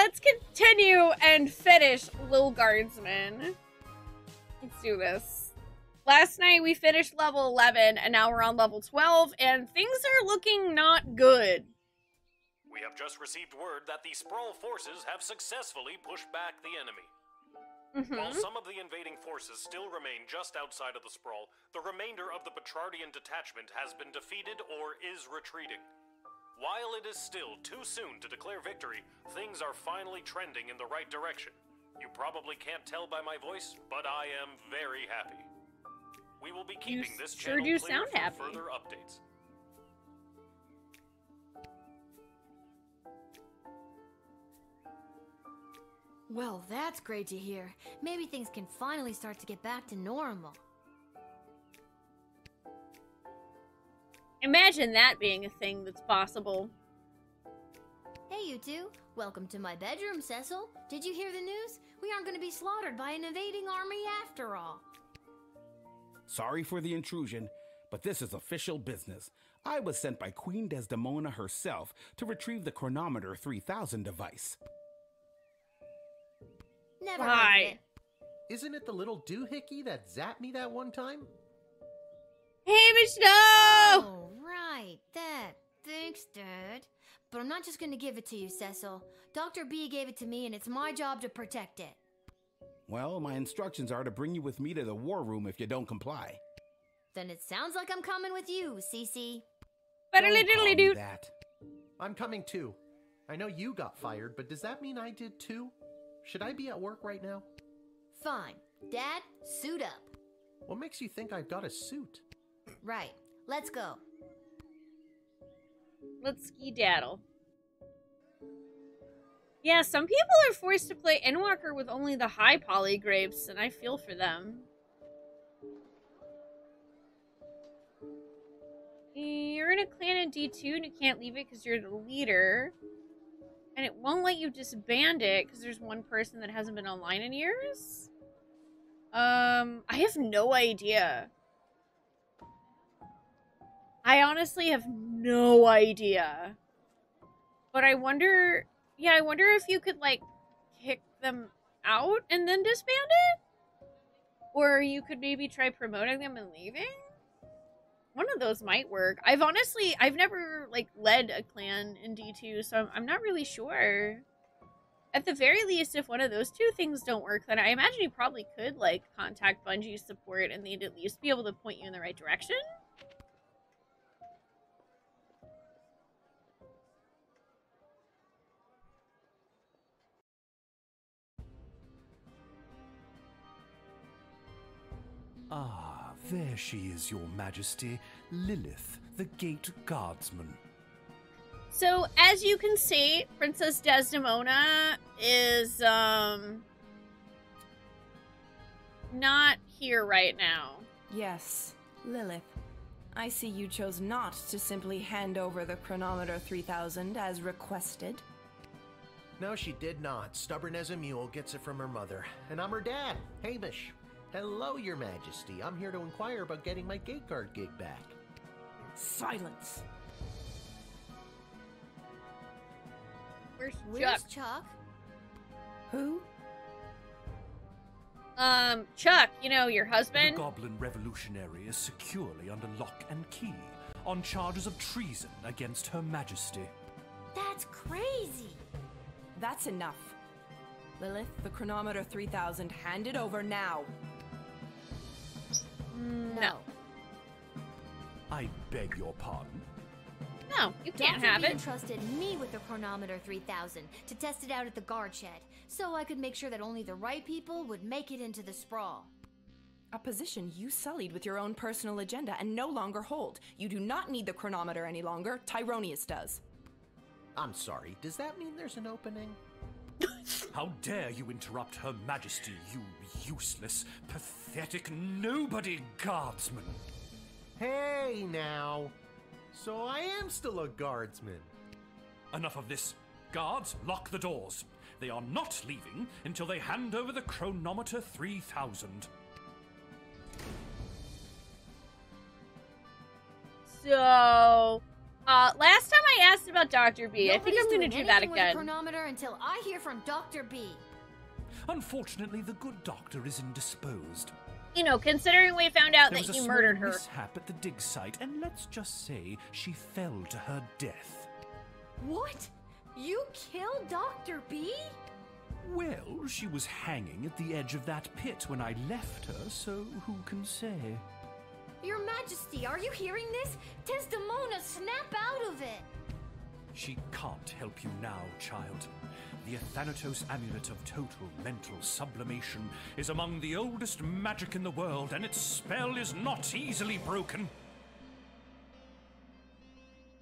let's continue and finish Lil Guardsman. Let's do this. Last night we finished level 11, and now we're on level 12, and things are looking not good. We have just received word that the Sprawl forces have successfully pushed back the enemy. While some of the invading forces still remain just outside of the Sprawl, the remainder of the Petrardian detachment has been defeated or is retreating. While it is still too soon to declare victory, things are finally trending in the right direction. You probably can't tell by my voice, but I am very happy. We will be keeping this channel clear for further updates. Well, that's great to hear. Maybe things can finally start to get back to normal. Imagine that being a thing that's possible. Hey, you two. Welcome to my bedroom, Cecil. Did you hear the news? We aren't going to be slaughtered by an invading army after all. Sorry for the intrusion, but this is official business. I was sent by Queen Desdemona herself to retrieve the Chronometer 3000 device. Never heard of it. Isn't it the little doohickey that zapped me that one time? Hamish, no! Oh, right. That. Thanks, Dad. But I'm not just going to give it to you, Cecil. Dr. B gave it to me, and it's my job to protect it. Well, my instructions are to bring you with me to the war room if you don't comply. Then it sounds like I'm coming with you, Cece. Ba-da-li-diddly-doo. That. I'm coming too. I know you got fired, but does that mean I did too? Should I be at work right now? Fine. Dad, suit up. What makes you think I've got a suit? Right. Let's go. Let's skedaddle. Yeah, some people are forced to play Endwalker with only the high poly grapes, and I feel for them. You're in a clan in D2 and you can't leave it because you're the leader. And it won't let you disband it because there's one person that hasn't been online in years? I have no idea. I honestly have no idea. But I wonder... Yeah, I wonder if you could, like, kick them out and then disband it? Or you could maybe try promoting them and leaving? One of those might work. I've never, like, led a clan in D2, so I'm not really sure. At the very least, if one of those two things don't work, then I imagine you probably could, like, contact Bungie's support and they'd at least be able to point you in the right direction. Ah, there she is, your majesty, Lilith, the Gate Guardsman. So, as you can see, Princess Desdemona is, not here right now. Yes, Lilith. I see you chose not to simply hand over the Chronometer 3000 as requested. No, she did not. Stubborn as a mule, gets it from her mother. And I'm her dad, Hamish. Hello, your majesty. I'm here to inquire about getting my gate guard gig back. Silence. Where's Chuck? Who? Chuck, you know, your husband. The Goblin Revolutionary is securely under lock and key on charges of treason against Her Majesty. That's crazy. That's enough. Lilith, the Chronometer 3000 handed over now. No. I beg your pardon? No, you can't Dr. have B it. entrusted me with the Chronometer 3000 to test it out at the guard shed, so I could make sure that only the right people would make it into the sprawl. A position you sullied with your own personal agenda and no longer hold. You do not need the chronometer any longer. Tyronius does. I'm sorry, does that mean there's an opening? How dare you interrupt Her Majesty, you useless, pathetic nobody guardsman! Hey, now! So I am still a guardsman. Enough of this. Guards, lock the doors. They are not leaving until they hand over the Chronometer 3000. So, last time I asked about Dr. B. I think I'm going to do that With a again. chronometer until I hear from Dr. B. Unfortunately, the good doctor is indisposed. You know, considering we found out There that was a he small murdered her. mishap at the dig site, and let's just say she fell to her death. What? You killed Dr. B? Well, she was hanging at the edge of that pit when I left her, so who can say? Your Majesty, are you hearing this? Desdemona, snap out of it! She can't help you now, child. The Athanatos Amulet of Total Mental Sublimation is among the oldest magic in the world, and its spell is not easily broken.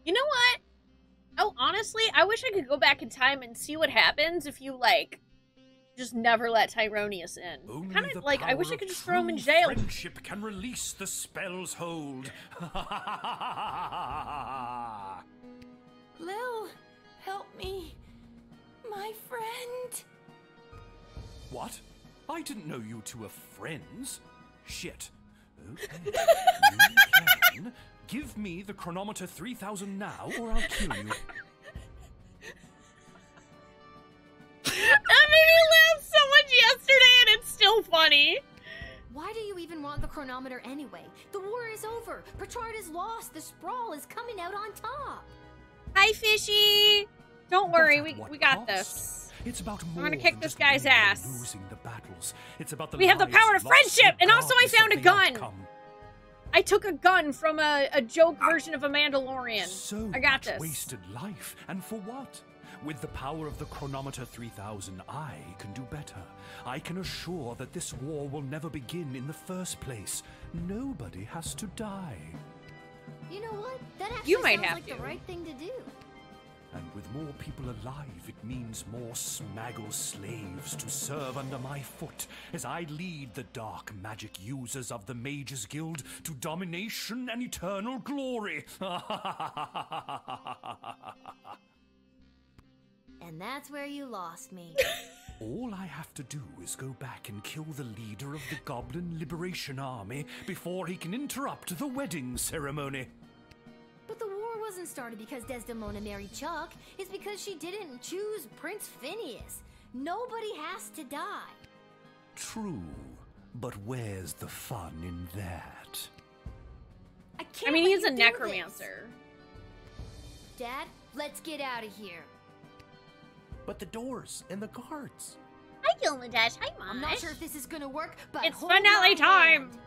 You know what? Oh, honestly, I wish I could go back in time and see what happens if you, like, just never let Tyronius in. Kind of like, I wish I could just throw him in jail. Friendship can release the spell's hold. Lil, help me. My friend. What? I didn't know you two were friends. Shit. Okay. You can. Give me the chronometer 3000 now, or I'll kill you. That made me laugh so much yesterday, and it's still funny. Why do you even want the chronometer anyway? The war is over. Petrard is lost. The Sprawl is coming out on top. Hi, Fishy. Don't worry, But at we what got cost? this. It's about more gonna kick than this just guy's winning or ass. Losing the battles. It's about the We have the lives power of lost friendship, and also I regardless found of a the gun. outcome. I took a gun from a joke version of a Mandalorian. So I got much this. wasted life, and for what? With the power of the chronometer 3000, I can do better. I can assure that this war will never begin in the first place. Nobody has to die. You know what? That actually You might sounds have like to. the right thing to do. And with more people alive, it means more smaggle slaves to serve under my foot as I lead the dark magic users of the Mages Guild to domination and eternal glory. And that's where you lost me. All I have to do is go back and kill the leader of the Goblin Liberation Army before he can interrupt the wedding ceremony. But the war wasn't started because Desdemona married Chuck. It's because she didn't choose Prince Phineas. Nobody has to die. True, but where's the fun in that? I can't. I mean, let he's you a do necromancer. this. Dad, let's get out of here. But the doors and the guards. Hi, Gilmadesh. Hi, Mom. I'm not sure if this is gonna work, but It's hold finale my time. hand.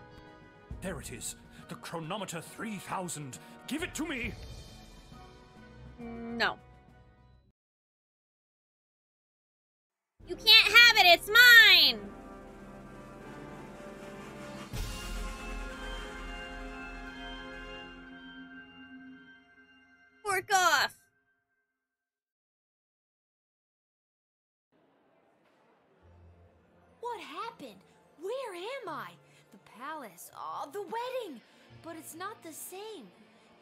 There it is, the chronometer 3000. Give it to me! No. You can't have it. It's mine. Fork off. What happened? Where am I? The palace. Oh, the wedding. But it's not the same.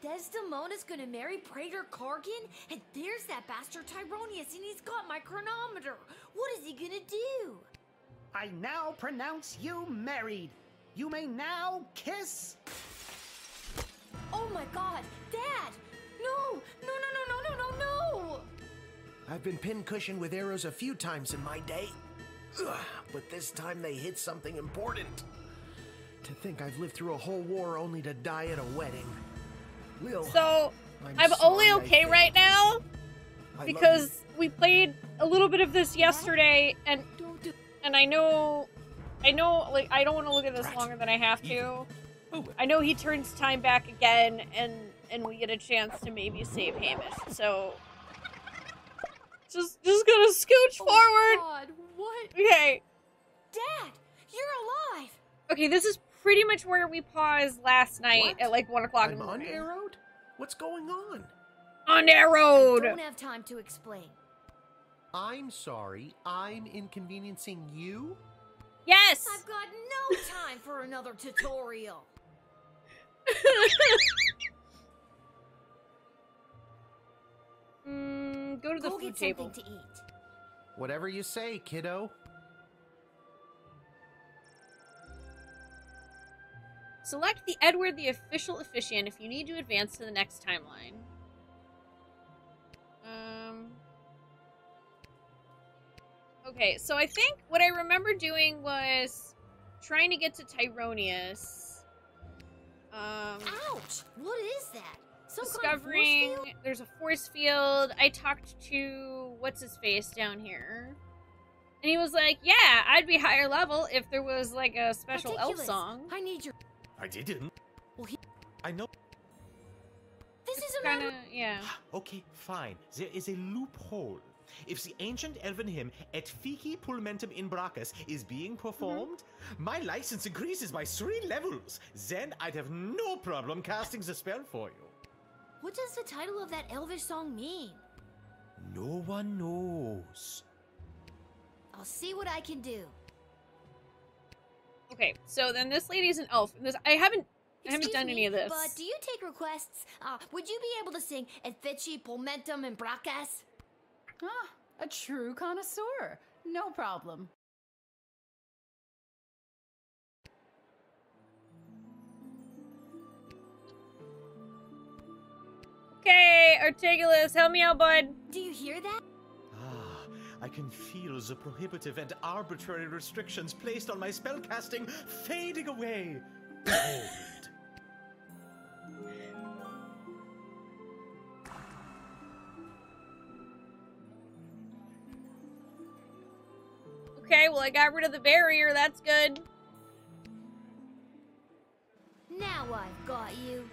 Desdemona's gonna marry Praetor Kargan, and there's that bastard Tyronius, and he's got my chronometer. What is he gonna do? I now pronounce you married. You may now kiss. Oh my god, Dad! No! No, no, no, no, no, no, no! I've been pincushioned with arrows a few times in my day. Ugh, but this time they hit something important. To think I've lived through a whole war only to die at a wedding. Lil, So, I'm sorry only I okay failed. right now I love because we played a little bit of this yesterday, and I know, like, I don't want to look at this Drat. longer than I have to. Oh, well. I know he turns time back again, and we get a chance to maybe save Hamish. So, just gonna scooch forward. God, what? Okay. Dad, you're alive! Okay, this is pretty much where we paused last night What? at like 1 o'clock in I'm the morning. unarrowed? What's going on? Unarrowed! Don't have time to explain. I'm sorry, I'm inconveniencing you? Yes! I've got no time for another tutorial. Go to the Go food get table. something to eat. Whatever you say, kiddo. Select the Edward the Official Officiant if you need to advance to the next timeline. Okay, so I think what I remember doing was trying to get to Tyronius. Ouch! What is that? Some Discovering kind of force field? there's a force field. I talked to what's his face down here. And he was like, yeah, I'd be higher level if there was like a special elf Ridiculous. song. I need your. I didn't. Well, I know. This is a Kinda, matter. yeah. Okay, fine. There is a loophole. If the ancient elven hymn Et Fici Pulmentum in Brachus is being performed, my license increases by 3 levels. Then I'd have no problem casting the spell for you. What does the title of that elvish song mean? No one knows. I'll see what I can do. Okay, so then this lady's an elf. This I haven't Excuse done me, any of this. But do you take requests? Would you be able to sing Et Fici Pulmentum in Brachus? Ah, a true connoisseur. No problem. Okay, Articulus, help me out, bud. Do you hear that? Ah, I can feel the prohibitive and arbitrary restrictions placed on my spellcasting fading away. Behold. Okay, well I got rid of the barrier, that's good. Now I've got you.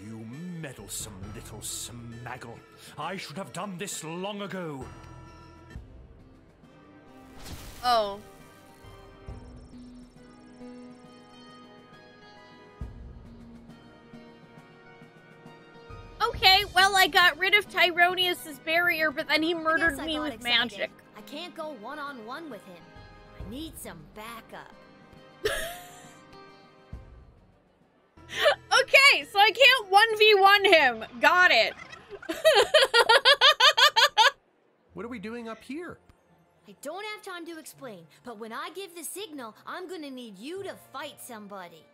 You meddlesome little smaggle. I should have done this long ago. Oh. Okay, well I got rid of Tyronius's barrier, but then he murdered Guess I me got with excited. magic. I can't go one-on-one with him. I need some backup. Okay, so I can't 1v1 him. Got it. What are we doing up here? I don't have time to explain, but when I give the signal, I'm gonna need you to fight somebody.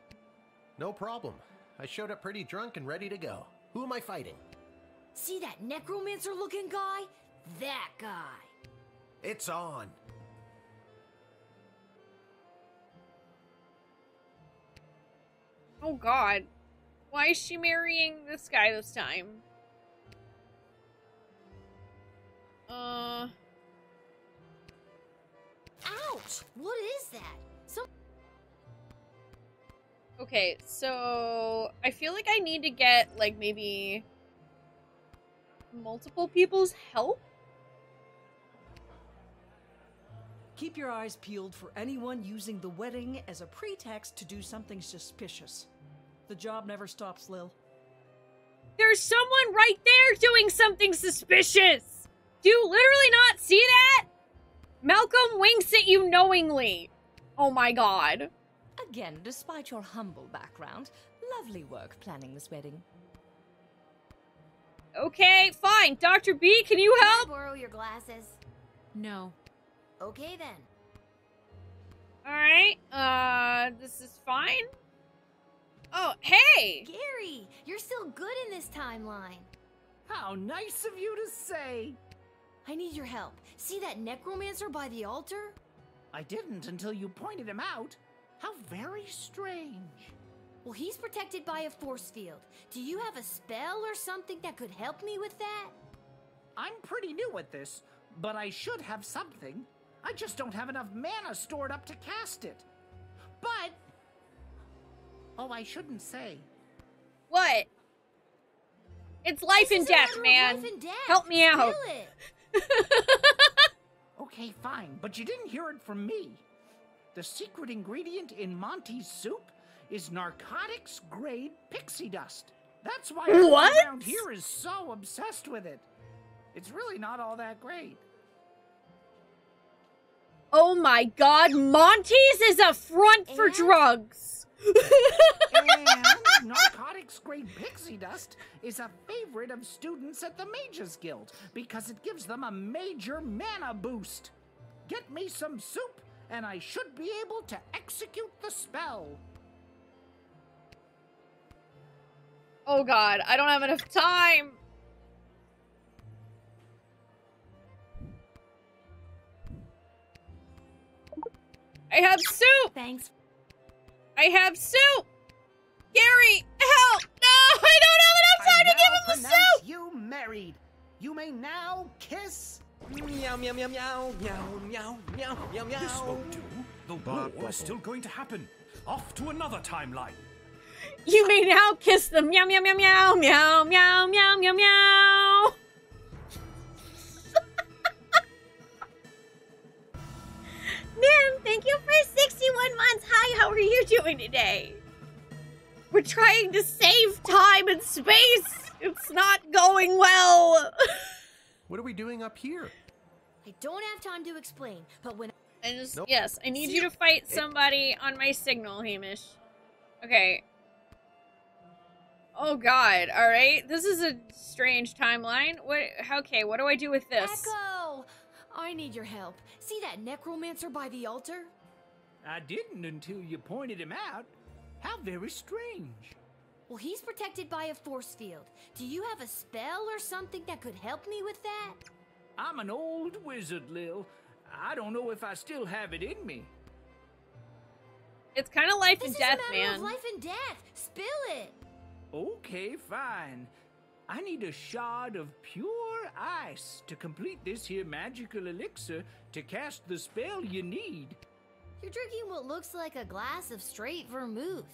No problem. I showed up pretty drunk and ready to go. Who am I fighting? See that necromancer-looking guy? That guy. It's on. Oh god. Why is she marrying this guy this time? Ouch! What is that? Okay, so I feel like I need to get, like, maybe multiple people's help? Keep your eyes peeled for anyone using the wedding as a pretext to do something suspicious. The job never stops, Lil. There's someone right there doing something suspicious! Do you literally not see that? Malcolm winks at you knowingly. Oh my god. Again, despite your humble background, lovely work planning this wedding. Okay, fine. Dr. B, can you Can I help? borrow your glasses? No. Okay then. Alright, this is fine. Oh, hey! Gary, you're still good in this timeline. How nice of you to say. I need your help. See that necromancer by the altar? I didn't until you pointed him out. How very strange. Well, he's protected by a force field. Do you have a spell or something that could help me with that? I'm pretty new at this, but I should have something. I just don't have enough mana stored up to cast it. But... oh, I shouldn't say. What? It's life This and is a death, matter of man. life and death. Help me out. Feel it. Okay, fine, but you didn't hear it from me. The secret ingredient in Monty's soup is narcotics-grade pixie dust. That's why everyone What? around here is so obsessed with it. It's really not all that great. Oh my god, Monty's is a front for And? drugs. And narcotics-grade pixie dust is a favorite of students at the Mages Guild because it gives them a major mana boost. Get me some soup, and I should be able to execute the spell. Oh god, I don't have enough time. I have soup! Thanks. I have soup! Gary, help! No, I don't have enough time to give him the soup! You married. You may now kiss. Meow, meow, meow, meow, meow, meow, meow, meow, meow. This won't do. The war is still going to happen. Off to another timeline. You may now kiss them. Meow, meow, meow, meow, meow, meow, meow, meow, meow. Ma'am, thank you for 61 months. Hi, how are you doing today? We're trying to save time and space. It's not going well. What are we doing up here? I don't have time to explain, but when I just, yes, I need you to fight somebody on my signal, Hamish. Okay. Oh god, alright. This is a strange timeline. Okay, what do I do with this? Echo! I need your help. See that necromancer by the altar? I didn't until you pointed him out. How very strange. Well, he's protected by a force field. Do you have a spell or something that could help me with that? I'm an old wizard, Lil. I don't know if I still have it in me. It's kind of life and death, This is a matter of life and death. Spill it. Okay, fine. I need a shard of pure ice to complete this here magical elixir to cast the spell you need. You're drinking what looks like a glass of straight vermouth.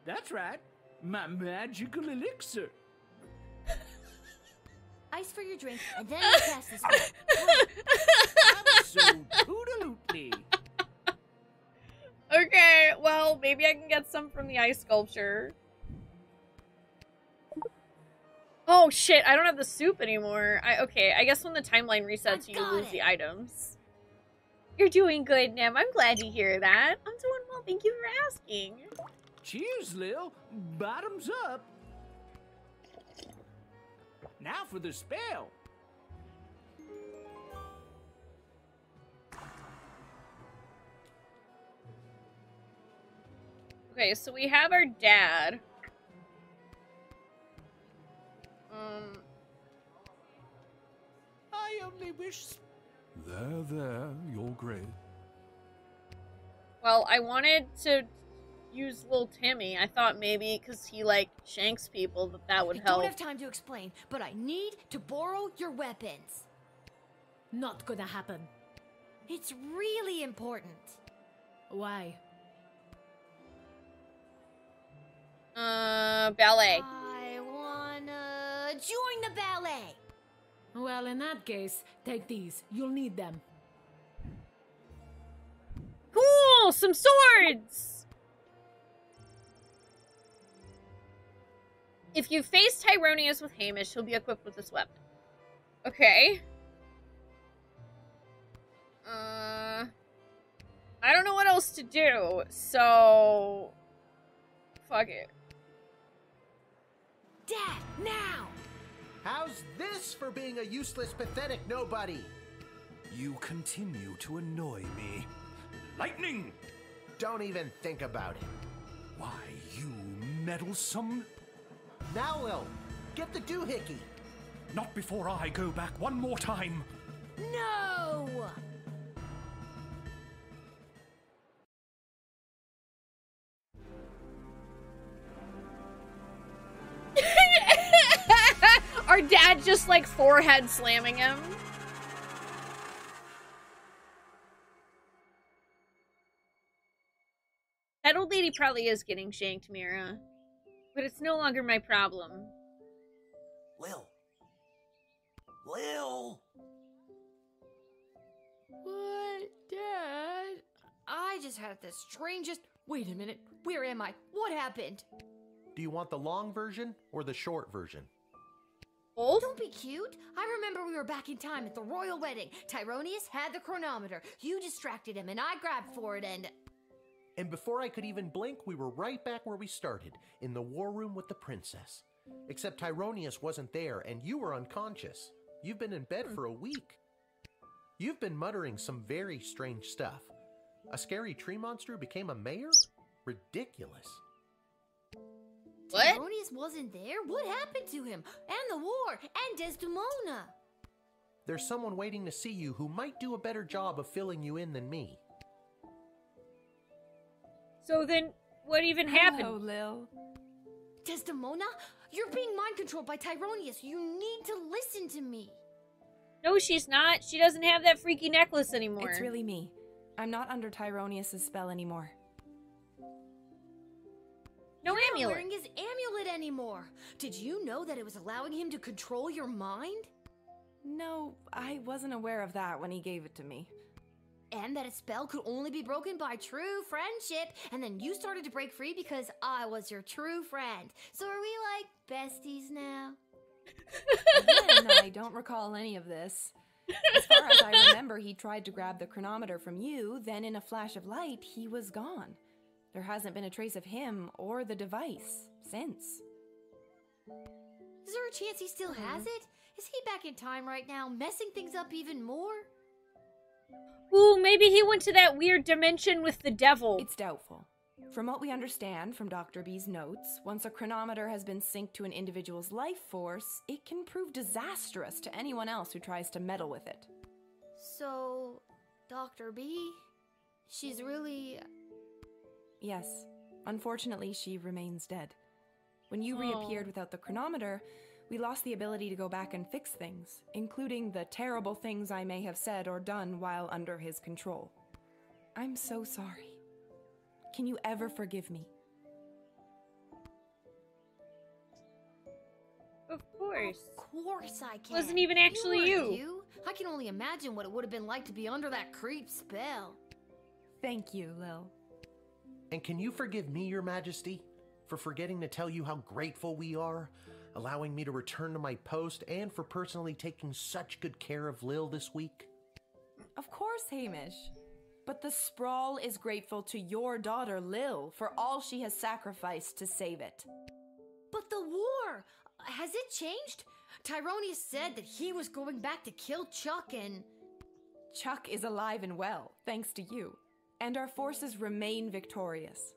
That's right. My magical elixir. Ice for your drink, and then you cast the spell. Absolutely. Okay, well, maybe I can get some from the ice sculpture. Oh shit, I don't have the soup anymore. Okay, I guess when the timeline resets, you lose the items. You're doing good, Nem. I'm glad to hear that. I'm doing well, thank you for asking. Cheers, Lil. Bottoms up. Now for the spell. Okay, so we have our dad. I only wish... There, you're great. Well, I wanted to use Lil Timmy. I thought maybe because he, like, shanks people that would help. I don't have time to explain, but I need to borrow your weapons. Not gonna happen. It's really important. Why? Ballet. I wanna join the ballet. Well, in that case, take these. You'll need them. Cool! Some swords! If you face Tyronius with Hamish, he'll be equipped with this weapon. Okay. I don't know what else to do, so... Fuck it. Dad, now! How's this for being a useless, pathetic nobody? You continue to annoy me. Lightning! Don't even think about it. Why, you meddlesome... Now, Lil, get the doohickey. Not before I go back one more time. No! Our dad just, like, forehead slamming him. That old lady probably is getting shanked, Mira. But it's no longer my problem. Lil. Lil! What, Dad? I just had the strangest... Wait a minute. Where am I? What happened? Do you want the long version or the short version? Both? Don't be cute. I remember we were back in time at the royal wedding. Tyronius had the chronometer. You distracted him, and I grabbed for it, and... And before I could even blink, we were right back where we started, in the war room with the princess. Except Tyronius wasn't there, and you were unconscious. You've been in bed for a week. You've been muttering some very strange stuff. A scary tree monster became a mayor? Ridiculous. What? Tyronius wasn't there? What happened to him? And the war? And Desdemona? There's someone waiting to see you who might do a better job of filling you in than me. So then, what even happened? Hello, Lil. Desdemona, you're being mind controlled by Tyronius. You need to listen to me. No, she's not. She doesn't have that freaky necklace anymore. It's really me. I'm not under Tyronius' spell anymore. No You're amulet. not wearing his amulet anymore. Did you know that it was allowing him to control your mind? No, I wasn't aware of that when he gave it to me. And that a spell could only be broken by true friendship. And then you started to break free because I was your true friend. So are we like besties now? Again, I don't recall any of this. As far as I remember, he tried to grab the chronometer from you, then in a flash of light, he was gone. There hasn't been a trace of him or the device since. Is there a chance he still has it? Is he back in time right now, messing things up even more? Ooh, maybe he went to that weird dimension with the devil. It's doubtful. From what we understand from Dr. B's notes, once a chronometer has been synced to an individual's life force, it can prove disastrous to anyone else who tries to meddle with it. So, Dr. B, she's really... Yes. Unfortunately, she remains dead. When you reappeared without the chronometer, we lost the ability to go back and fix things, including the terrible things I may have said or done while under his control. I'm so sorry. Can you ever forgive me? Of course. Of course I can. Wasn't even actually you. I can only imagine what it would have been like to be under that creep spell. Thank you, Lil. And can you forgive me, Your Majesty, for forgetting to tell you how grateful we are, allowing me to return to my post, and for personally taking such good care of Lil this week? Of course, Hamish. But the Sprawl is grateful to your daughter, Lil, for all she has sacrificed to save it. But the war! Has it changed? Tyronius said that he was going back to kill Chuck and... Chuck is alive and well, thanks to you. And our forces remain victorious.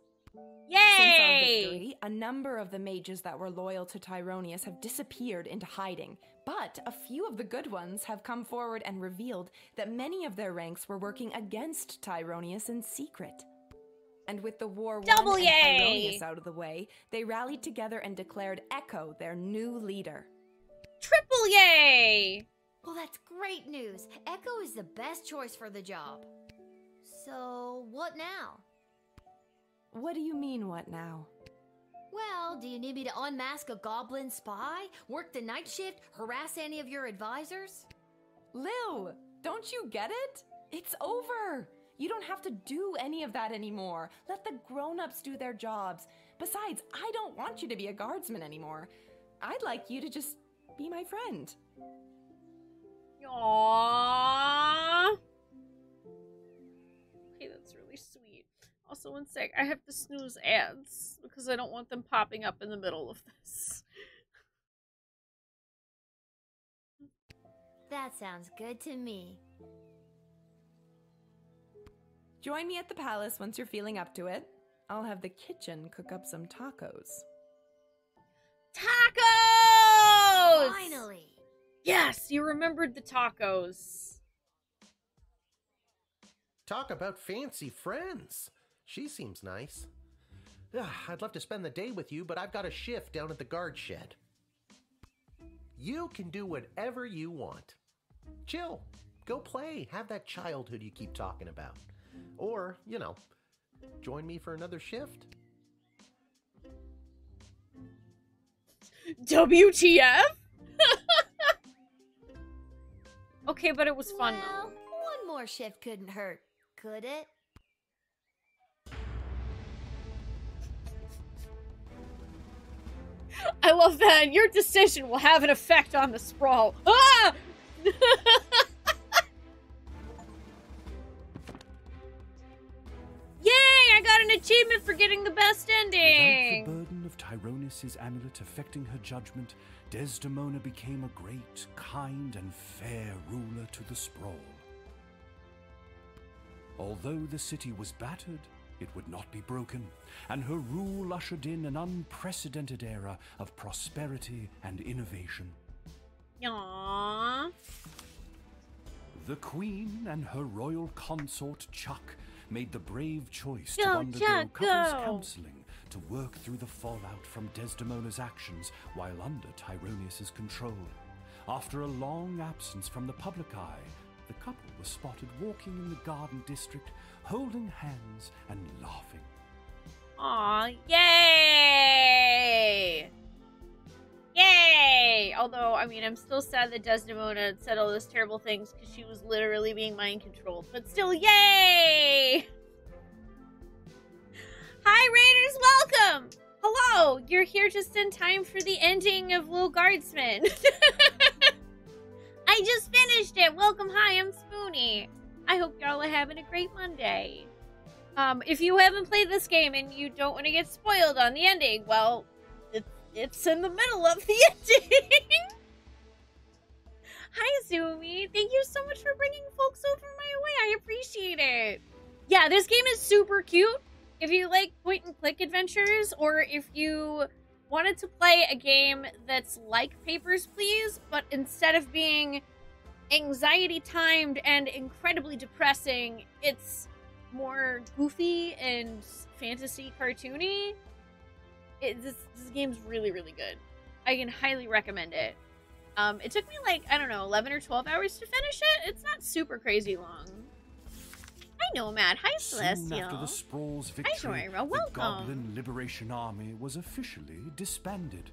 Yay! Since our victory, a number of the mages that were loyal to Tyronius have disappeared into hiding, but a few of the good ones have come forward and revealed that many of their ranks were working against Tyronius in secret. And with the war won and Tyronius out of the way, they rallied together and declared Echo their new leader. Triple yay! Well, that's great news. Echo is the best choice for the job. So, what now? What do you mean, what now? Well, do you need me to unmask a goblin spy? Work the night shift? Harass any of your advisors? Lil, don't you get it? It's over. You don't have to do any of that anymore. Let the grown-ups do their jobs. Besides, I don't want you to be a guardsman anymore. I'd like you to just be my friend. Aww. Okay, that's really sweet. Also, one sec, I have to snooze ads because I don't want them popping up in the middle of this. That sounds good to me. Join me at the palace once you're feeling up to it. I'll have the kitchen cook up some tacos. Tacos! Finally! Yes, you remembered the tacos. Talk about fancy friends. She seems nice. I'd love to spend the day with you, but I've got a shift down at the guard shed. You can do whatever you want. Chill. Go play. Have that childhood you keep talking about. Or, you know, join me for another shift. WTF? Okay, but it was fun Well, though. one more shift couldn't hurt, could it? I love that. Your decision will have an effect on the sprawl. Ah! Yay! I got an achievement for getting the best ending. Without the burden of Tyronius' amulet affecting her judgment, Desdemona became a great, kind, and fair ruler to the sprawl. Although the city was battered, it would not be broken, and her rule ushered in an unprecedented era of prosperity and innovation. Aww. The Queen and her royal consort Chuck made the brave choice to undergo couples counseling to work through the fallout from Desdemona's actions while under Tyronius's control. After a long absence from the public eye, the couple was spotted walking in the garden district, holding hands and laughing. Aw, yay! Yay! Although, I mean, I'm still sad that Desdemona said all those terrible things because she was literally being mind-controlled. But still, yay! Hi, Raiders, welcome! Hello! You're here just in time for the ending of Lil Guardsman. I just finished it! Welcome, hi, I'm Spoonee. I hope y'all are having a great Monday. If you haven't played this game and you don't want to get spoiled on the ending, well, it's in the middle of the ending. Hi, Zoomy. Thank you so much for bringing folks over my way. I appreciate it. Yeah, this game is super cute. If you like point-and-click adventures, or if you wanted to play a game that's like Papers, Please, but instead of being anxiety-timed and incredibly depressing, it's more goofy and fantasy cartoony. This game's really, really good. I can highly recommend it. It took me like, I don't know, 11 or 12 hours to finish it. It's not super crazy long. Hi, Nomad. Hi, Celestial. Soon after the Sprawl's victory, Welcome. the Goblin Liberation Army was officially disbanded.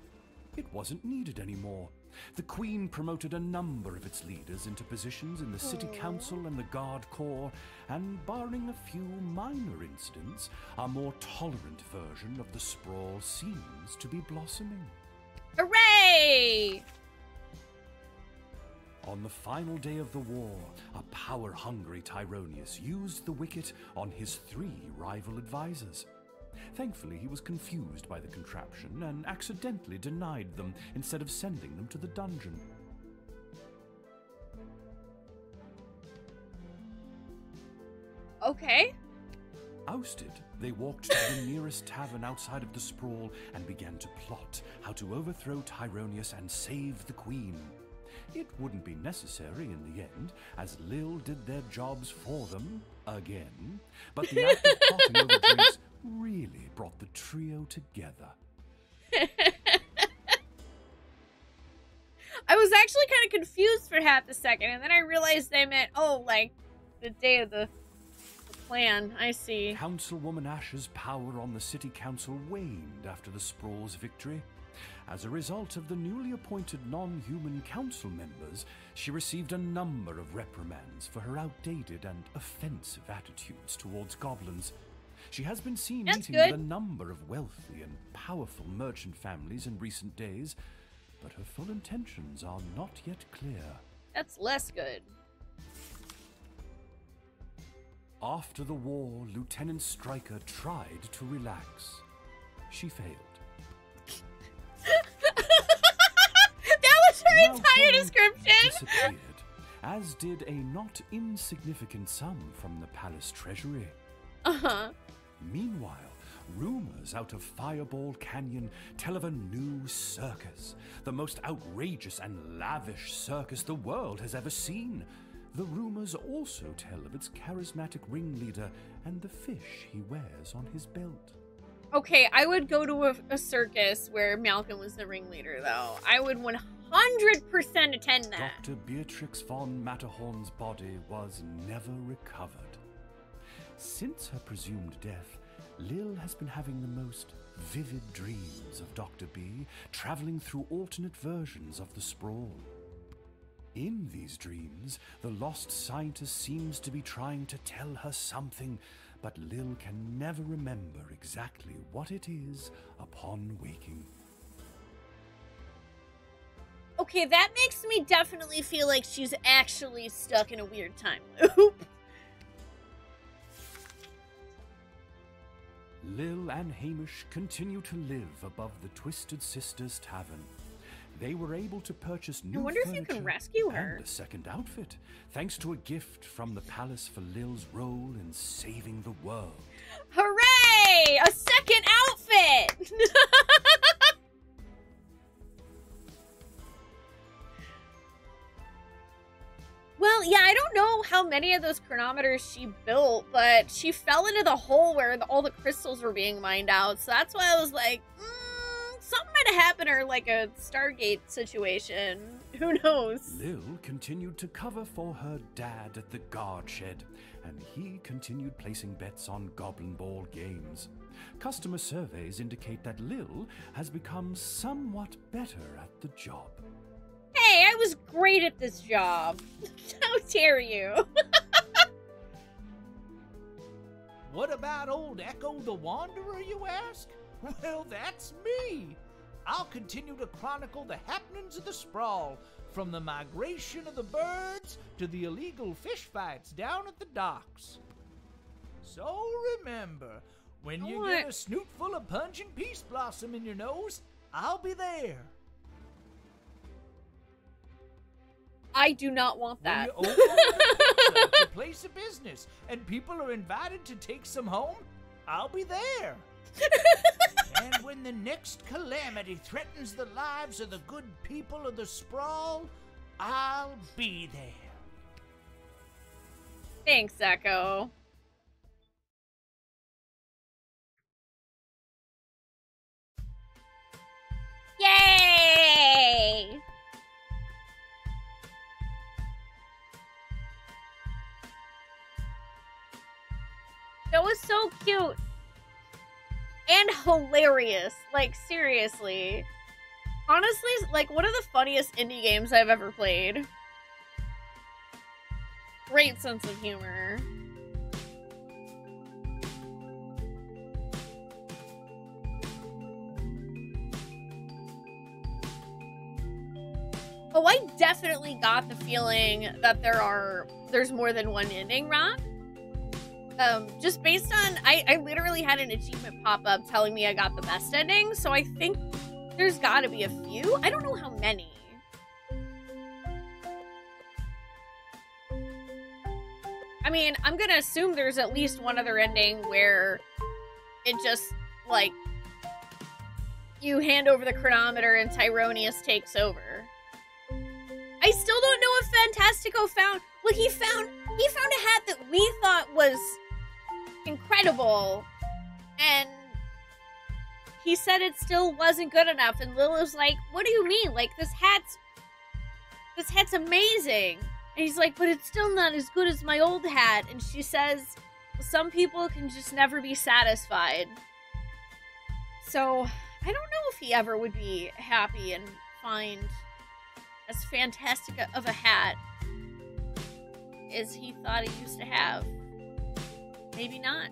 It wasn't needed anymore. The Queen promoted a number of its leaders into positions in the City Council and the Guard Corps, and barring a few minor incidents, a more tolerant version of the Sprawl seems to be blossoming. Hooray! On the final day of the war, a power-hungry Tyronius used the wicket on his 3 rival advisors. Thankfully, he was confused by the contraption and accidentally denied them instead of sending them to the dungeon. Okay. Ousted, they walked to the nearest tavern outside of the Sprawl and began to plot how to overthrow Tyronius and save the Queen. It wouldn't be necessary in the end, as Lil did their jobs for them, again, but the act of plotting over drinks really brought the trio together. I was actually kind of confused for half a second, and then I realized they meant, oh, like, the day of the plan. I see. Councilwoman Ash's power on the City Council waned after the Sprawl's victory. As a result of the newly appointed non-human council members, she received a number of reprimands for her outdated and offensive attitudes towards goblins. She has been seen meeting with a number of wealthy and powerful merchant families in recent days, but her full intentions are not yet clear. That's less good. After the war, Lieutenant Stryker tried to relax. She failed. That was her entire description! Disappeared, as did a not insignificant sum from the palace treasury. Uh-huh. Meanwhile, rumors out of Fireball Canyon tell of a new circus, the most outrageous and lavish circus the world has ever seen. The rumors also tell of its charismatic ringleader and the fish he wears on his belt. Okay, I would go to a circus where Malcolm was the ringleader, though. I would 100% attend that. Dr. Beatrix von Matterhorn's body was never recovered. Since her presumed death, Lil has been having the most vivid dreams of Dr. B, traveling through alternate versions of the Sprawl. In these dreams, the lost scientist seems to be trying to tell her something, but Lil can never remember exactly what it is upon waking. Okay, that makes me definitely feel like she's actually stuck in a weird time loop. Lil and Hamish continue to live above the Twisted Sisters Tavern. They were able to purchase new furniture if you can rescue her. And a second outfit, thanks to a gift from the palace for Lil's role in saving the world. Hooray! A second outfit! Well, yeah, I don't know know how many of those chronometers she built, but she fell into the hole where all the crystals were being mined out. So that's why I was like, something might have happened, or like a Stargate situation. Who knows? Lil continued to cover for her dad at the guard shed, and he continued placing bets on Goblin Ball games. Customer surveys indicate that Lil has become somewhat better at the job. Hey, I was great at this job. How dare you? What about old Echo the Wanderer, you ask? Well, that's me. I'll continue to chronicle the happenings of the sprawl, from the migration of the birds to the illegal fish fights down at the docks. So remember, when you get a snoot full of pungent peace blossom in your nose, I'll be there. I do not want that. When you open such a place of business and people are invited to take some home, I'll be there. And when the next calamity threatens the lives of the good people of the sprawl, I'll be there. Thanks, Echo. Yay! That was so cute. And hilarious. Like, seriously. Honestly, like, one of the funniest indie games I've ever played. Great sense of humor. Oh, I definitely got the feeling that there's more than one ending, Rock. Just based on, I literally had an achievement pop up telling me I got the best ending, so I think there's gotta be a few. I don't know how many. I mean, I'm gonna assume there's at least one other ending where it just, like, you hand over the chronometer and Tyronius takes over. I still don't know if Fantastico found, well, he found a hat that we thought was incredible, and he said it still wasn't good enough, and Lil was like, what do you mean? Like, this hat's amazing. And he's like, but it's still not as good as my old hat. And she says, some people can just never be satisfied. So, I don't know if he ever would be happy and find as fantastic of a hat as he thought he used to have. Maybe not.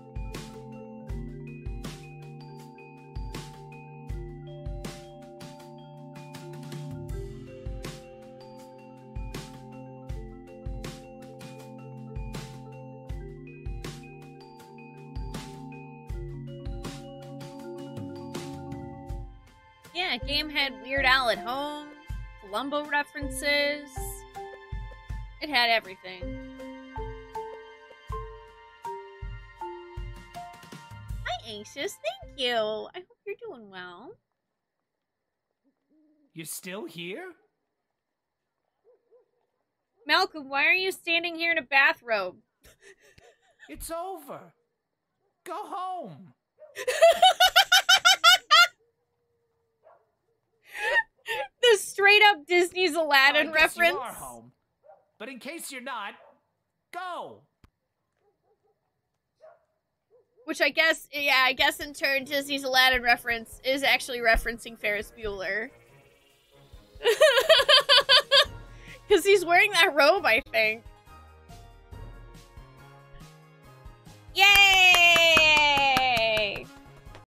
Yeah, game had Weird Al at Home, Columbo references. It had everything. Hi, Anxious. Thank you. I hope you're doing well. You still here? Malcolm, why are you standing here in a bathrobe? It's over. Go home. The straight up Disney's Aladdin reference. You are home. But in case you're not, go. Which I guess, yeah, I guess in turn Disney's Aladdin reference is actually referencing Ferris Bueller. Because he's wearing that robe, I think.